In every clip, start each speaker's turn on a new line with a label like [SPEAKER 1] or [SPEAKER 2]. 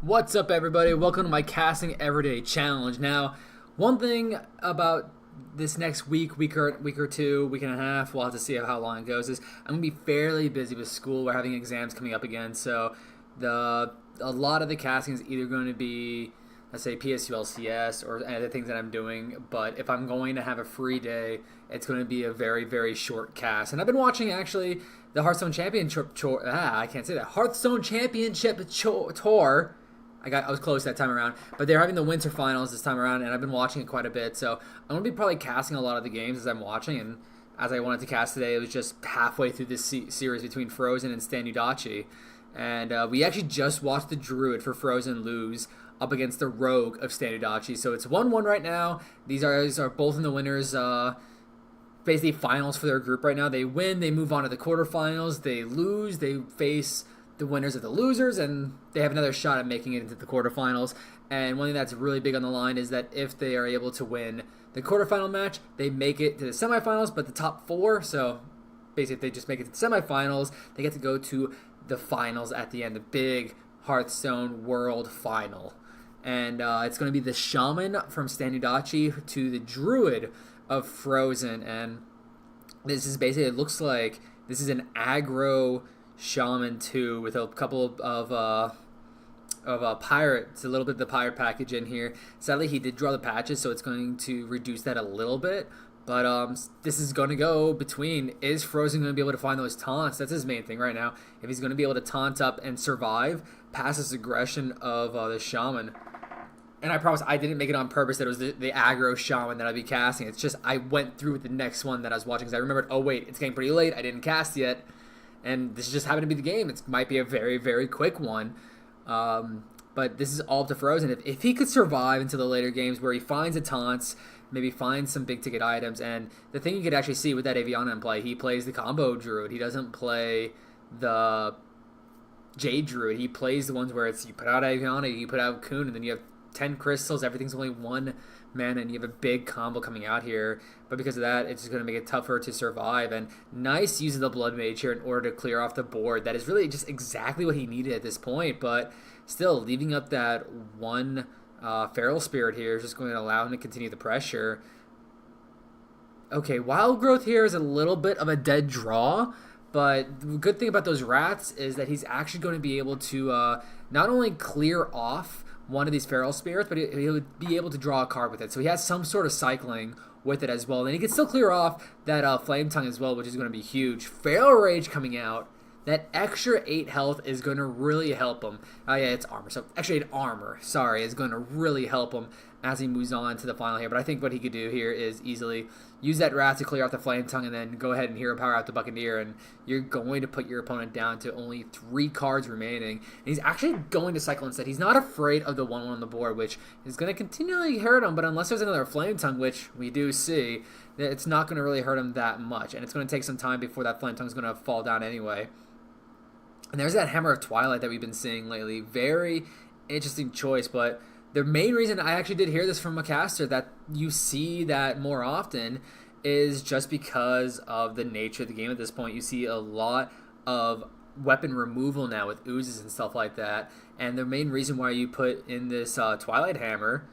[SPEAKER 1] What's up, everybody? Welcome to my Casting Everyday Challenge. Now, one thing about this next week or two, week and a half, we'll have to see how long it goes, is I'm going to be fairly busy with school. We're having exams coming up again, so a lot of the casting is either going to be, let's say, PSU LCS or other things that I'm doing, but if I'm going to have a free day, it's going to be a very, very short cast. And I've been watching, actually, the Hearthstone Championship Hearthstone Championship Tour. I was close that time around, but they're having the winter finals this time around, and I've been watching it quite a bit. So I'm gonna be probably casting a lot of the games as I'm watching, and as I wanted to cast today, it was just halfway through this series between Frozen and Stan Udachi, and we actually just watched the Druid for Frozen lose up against the Rogue of Stan Udachi. So it's 1-1 right now. These are both in the winners. Basically finals for their group right now. They win, they move on to the quarterfinals. They lose, they face the winners of the losers, and they have another shot at making it into the quarterfinals. And one thing that's really big on the line is that if they are able to win the quarterfinal match, they make it to the semifinals, but the top four, so basically if they just make it to the semifinals, they get to go to the finals at the end, the big Hearthstone World Final. And it's going to be the Shaman from Stan Udachi to the Druid of Frozen, and this is basically, it looks like this is an aggro Shaman 2 with a couple of pirates, a little bit of the pirate package in here. Sadly, he did draw the patches, so it's going to reduce that a little bit. But this is going to go between, is Frozen going to be able to find those taunts? That's his main thing right now. If he's going to be able to taunt up and survive past this aggression of the Shaman. And I promise I didn't make it on purpose that it was the aggro Shaman that I'd be casting. It's just I went through with the next one that I was watching because I remembered, oh wait, it's getting pretty late. I didn't cast yet. And this just happened to be the game. It might be a very, very quick one. But this is all up to Frozen. If he could survive into the later games where he finds the taunts, maybe finds some big ticket items, and the thing you could actually see with that Aviana in play, he plays the combo Druid. He doesn't play the Jade Druid. He plays the ones where it's you put out Aviana, you put out Kun, and then you have 10 crystals, everything's only 1 mana, and you have a big combo coming out here. But because of that, it's just going to make it tougher to survive. And nice use of the Blood Mage here in order to clear off the board. That is really just exactly what he needed at this point. But still, leaving up that one Feral Spirit here is just going to allow him to continue the pressure. Okay, Wild Growth here is a little bit of a dead draw. But the good thing about those rats is that he's actually going to be able to not only clear off one of these Feral Spirits, but he would be able to draw a card with it. So he has some sort of cycling with it as well. And he can still clear off that Flame Tongue as well, which is going to be huge. Feral Rage coming out. That extra 8 health is going to really help him. Oh yeah, it's armor. So extra 8 armor, sorry, is going to really help him as he moves on to the final here. But I think what he could do here is easily use that rat to clear out the Flame Tongue and then go ahead and Hero Power out the Buccaneer, and you're going to put your opponent down to only 3 cards remaining. And he's actually going to cycle instead. He's not afraid of the 1-1 on the board, which is going to continually hurt him, but unless there's another Flame Tongue, which we do see, it's not going to really hurt him that much. And it's going to take some time before that Flame Tongue is going to fall down anyway. And there's that Hammer of Twilight that we've been seeing lately. Very interesting choice, but the main reason I actually did hear this from a caster that you see that more often is just because of the nature of the game at this point. You see a lot of weapon removal now with oozes and stuff like that. And the main reason why you put in this Twilight Hammer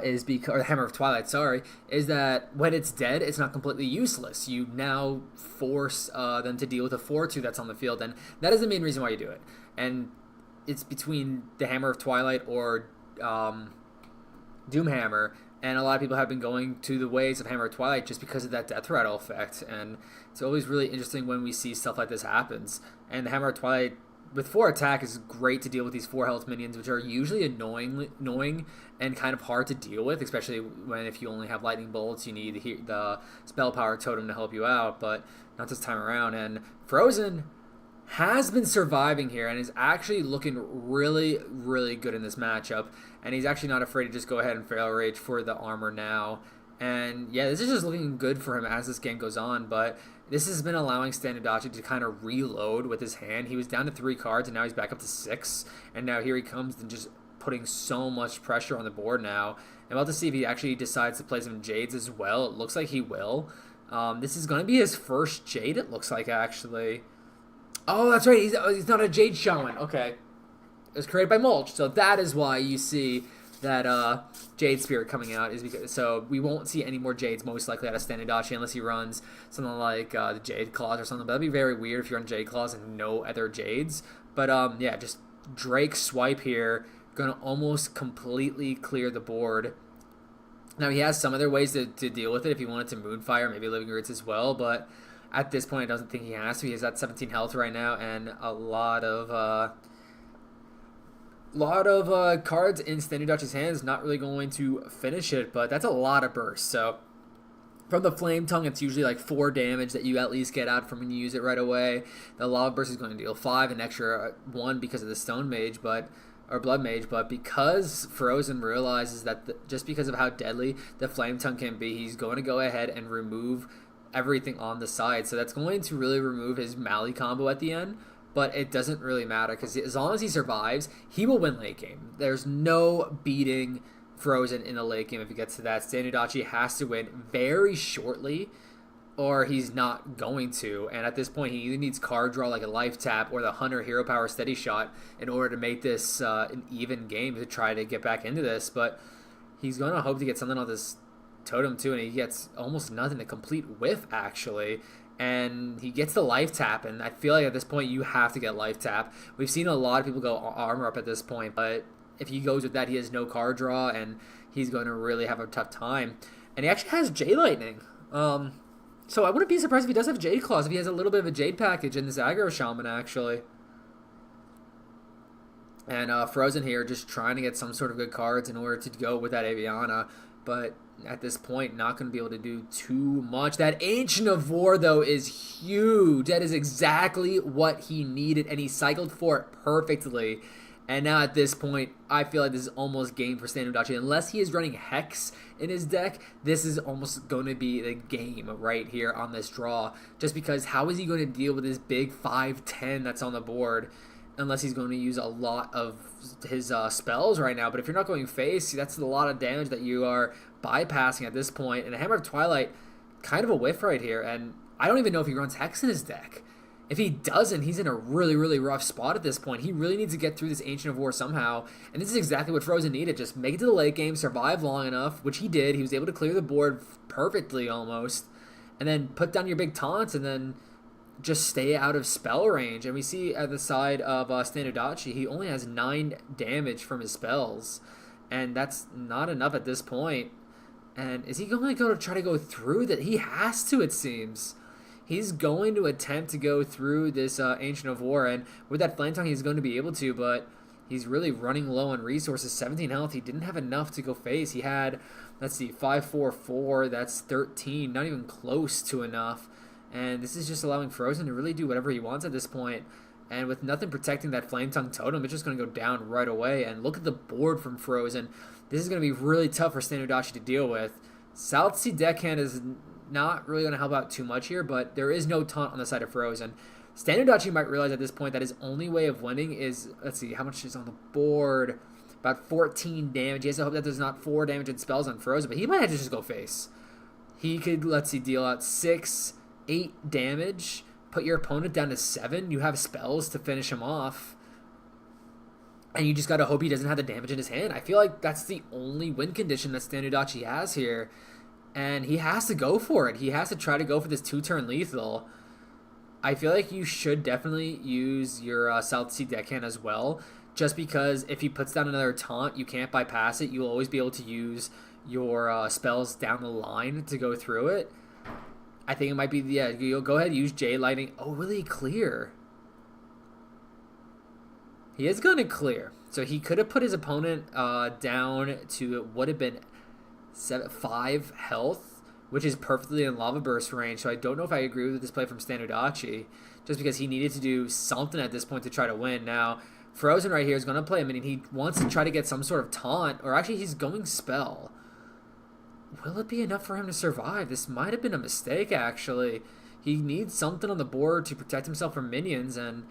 [SPEAKER 1] is because, or Hammer of Twilight, sorry, is that when it's dead, it's not completely useless. You now force them to deal with a 4/2 that's on the field, and that is the main reason why you do it. And it's between the Hammer of Twilight or Doomhammer, and a lot of people have been going to the ways of Hammer of Twilight just because of that death rattle effect. And it's always really interesting when we see stuff like this happens. And the Hammer of Twilight with 4 attack is great to deal with these 4 health minions, which are usually annoying and kind of hard to deal with, especially when if you only have lightning bolts, you need the spell power totem to help you out, but not this time around. And Frozen has been surviving here and is actually looking really, really good in this matchup. And he's actually not afraid to just go ahead and Feral Rage for the armor now. And yeah, this is just looking good for him as this game goes on, but this has been allowing Stan Udachi to kind of reload with his hand. He was down to 3 cards, and now he's back up to 6. And now here he comes and just putting so much pressure on the board now. I'm about to see if he actually decides to play some Jades as well. It looks like he will. This is going to be his first Jade, it looks like, actually. Oh, that's right. He's not a Jade Shaman. Okay. It was created by Mulch. So that is why you see that Jade Spirit coming out, is because so we won't see any more Jades most likely out of Standudachi unless he runs something like the Jade Claws or something. But that'd be very weird if you run Jade Claws and no other Jades. But yeah, just Drake swipe here, gonna almost completely clear the board. Now he has some other ways to deal with it if he wanted to Moonfire, maybe Living Roots as well, but at this point I don't think he has to. He has that 17 health right now and a lot of cards in Standudachi's hands, not really going to finish it, but that's a lot of burst. So from the Flame Tongue, it's usually like 4 damage that you at least get out from when you use it right away. The Lava Burst is going to deal 5, an extra 1 because of the Stone Mage, or Blood Mage, but because Frozen realizes that just because of how deadly the Flame Tongue can be, he's going to go ahead and remove everything on the side. So that's going to really remove his Mally combo at the end, but it doesn't really matter because as long as he survives, he will win late game. There's no beating Frozen in the late game if he gets to that. Standudachi has to win very shortly or he's not going to, and at this point he either needs card draw like a Life Tap or the Hunter Hero Power Steady Shot in order to make this an even game to try to get back into this, but he's going to hope to get something on this Totem too, and he gets almost nothing, to complete whiff actually, and he gets the Life Tap, and I feel like at this point you have to get Life Tap. We've seen a lot of people go Armor Up at this point, but if he goes with that, he has no card draw, and he's going to really have a tough time. And he actually has Jade Lightning. So I wouldn't be surprised if he does have Jade Claws, if he has a little bit of a Jade package in this Aggro Shaman, actually. And Frozen here just trying to get some sort of good cards in order to go with that Aviana, but at this point, not going to be able to do too much. That Ancient of War, though, is huge. That is exactly what he needed, and he cycled for it perfectly. And now at this point, I feel like this is almost game for Standudachi. Unless he is running Hex in his deck, this is almost going to be the game right here on this draw. Just because how is he going to deal with this big 5/10 that's on the board? Unless he's going to use a lot of his spells right now. But if you're not going face, that's a lot of damage that you are bypassing at this point. And a Hammer of Twilight, kind of a whiff right here. And I don't even know if he runs Hex in his deck. If he doesn't, he's in a really, really rough spot at this point. He really needs to get through this Ancient of War somehow. And this is exactly what Frozen needed. Just make it to the late game, survive long enough, which he did. He was able to clear the board perfectly almost. And then put down your big taunts and then just stay out of spell range. And we see at the side of Standudachi, he only has 9 damage from his spells. And that's not enough at this point. And is he going to try to go through that? He has to, it seems. He's going to attempt to go through this Ancient of War, and with that Flame Tongue, he's going to be able to, but he's really running low on resources. 17 health, he didn't have enough to go face. He had, let's see, 5, 4, 4, that's 13, not even close to enough. And this is just allowing Frozen to really do whatever he wants at this point. And with nothing protecting that Flame Tongue Totem, it's just going to go down right away. And look at the board from Frozen. This is going to be really tough for Standudachi to deal with. South Sea Deckhand is not really going to help out too much here, but there is no taunt on the side of Frozen. Standudachi might realize at this point that his only way of winning is, let's see, how much is on the board? About 14 damage. He has to hope that there's not 4 damage in spells on Frozen, but he might have to just go face. He could, let's see, deal out 6, 8 damage, put your opponent down to 7. You have spells to finish him off, and you just got to hope he doesn't have the damage in his hand. I feel like that's the only win condition that Standudachi has here. And he has to go for it. He has to try to go for this 2-turn lethal. I feel like you should definitely use your South Sea Deckhand as well. Just because if he puts down another taunt, you can't bypass it. You'll always be able to use your spells down the line to go through it. I think it might be, yeah, you'll go ahead and use Jade Lightning. Oh, really clear? He is going to clear. So he could have put his opponent down to, it would have been 5 health, which is perfectly in Lava Burst range. So I don't know if I agree with this play from Standudachi, just because he needed to do something at this point to try to win. Now, Frozen right here is going to play a minion. He wants to try to get some sort of taunt, or actually he's going spell. Will it be enough for him to survive? This might have been a mistake, actually. He needs something on the board to protect himself from minions, and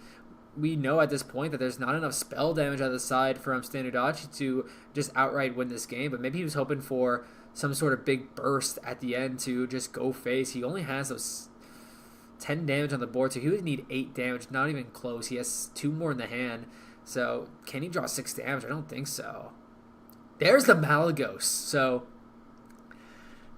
[SPEAKER 1] we know at this point that there's not enough spell damage on the side from Standudachi to just outright win this game, but maybe he was hoping for some sort of big burst at the end to just go face. He only has those 10 damage on the board, so he would need 8 damage, not even close. He has 2 more in the hand, So can he draw 6 damage? I don't think so. There's the Malagos. So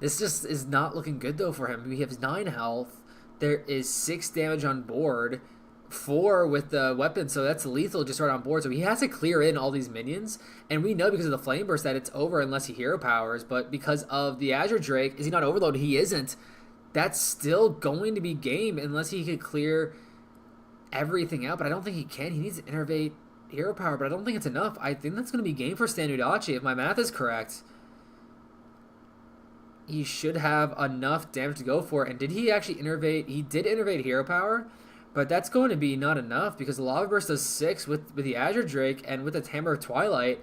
[SPEAKER 1] this just is not looking good though for him. He has 9 health. There is 6 damage on board. 4 with the weapon, so that's lethal just right on board. So he has to clear in all these minions, and we know because of the Flame Burst that it's over unless he hero powers, but because of the Azure Drake, is he not overloaded? He isn't. That's still going to be game unless he could clear everything out, but I don't think he can. He needs to innervate hero power, but I don't think it's enough. I think that's going to be game for Stan Udachi if my math is correct. He should have enough damage to go for it. And did he actually innervate? He did innervate hero power, but that's going to be not enough because the Lava Burst does 6 with the Azure Drake and with the Hammer of Twilight.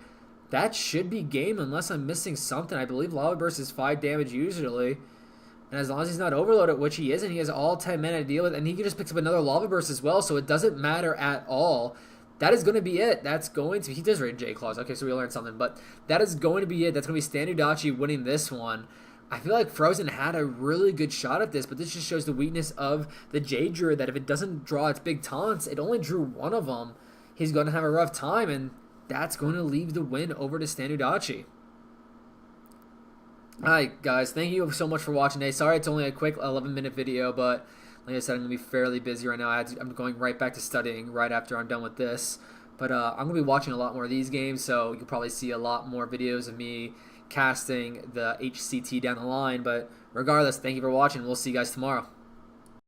[SPEAKER 1] That should be game unless I'm missing something. I believe Lava Burst is 5 damage usually. And as long as he's not overloaded, which he isn't, he has all 10 mana to deal with, and he can just pick up another Lava Burst as well, so it doesn't matter at all. That is going to be it. That's going to... He does raid J-Claws. Okay, so we learned something. But that is going to be it. That's going to be Stan Udachi winning this one. I feel like Frozen had a really good shot at this, but this just shows the weakness of the Jade Druid, that if it doesn't draw its big taunts, it only drew one of them. He's going to have a rough time, and that's going to leave the win over to Stan Udachi. Alright, guys, thank you so much for watching today. Sorry it's only a quick 11-minute video, but like I said, I'm going to be fairly busy right now. I'm going right back to studying right after I'm done with this. But I'm going to be watching a lot more of these games, so you'll probably see a lot more videos of me casting the HCT down the line. But regardless, thank you for watching. We'll see you guys tomorrow.